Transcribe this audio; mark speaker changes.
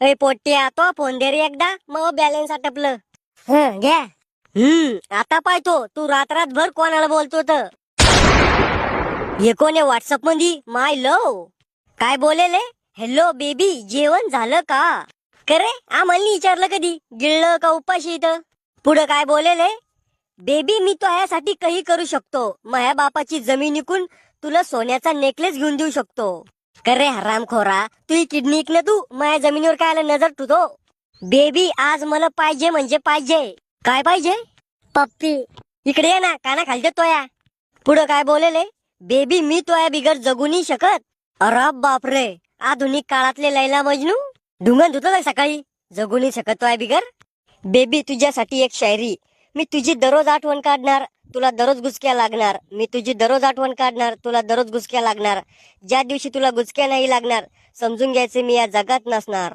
Speaker 1: ए पोट्ट्या तो फोन दे रे एकदा मग बॅलन्स आटपलं. घ्या. आता पाहतो तू रात्रभर कोणाला बोलतो तर. हे कोण आहे व्हॉट्सअप मध्ये माय लव काय बोलेले. हॅलो बेबी जेवण झालं का. करे आम्हाला विचारलं कधी गिळलं का उपाशी इथं. पुढे काय बोलेले. बेबी मी तो यासाठी काही करू शकतो. माझ्या बापाची जमीन विकून तुला सोन्याचा नेकलेस घेऊन देऊ शकतो. करे हरामखोरा तुझी किडनी इकलं तू माझ्या जमिनीवर काय नजर ठुतो. बेबी आज मला पाहिजे म्हणजे पाहिजे. काय पाहिजे. पप्पी इकडे ये ना काना खालते तोया. पुढे काय बोलेले. बेबी मी तोया बिगर जगू नाही शकत. अरे बापरे आधुनिक काळातले लैला मजनू ढुंगण धुतो का सकाळी जगू नाही शकत तोया बिगर. बेबी तुझ्यासाठी एक शायरी. मी तुझी दररोज आठवण काढणार तुला दररोज गुसक्या लागणार. मी तुझी दररोज आठवण काढणार तुला दररोज गुसक्या लागणार. ज्या दिवशी तुला गुसक्या नाही लागणार समजून घ्यायचे मी या जगात नसणार.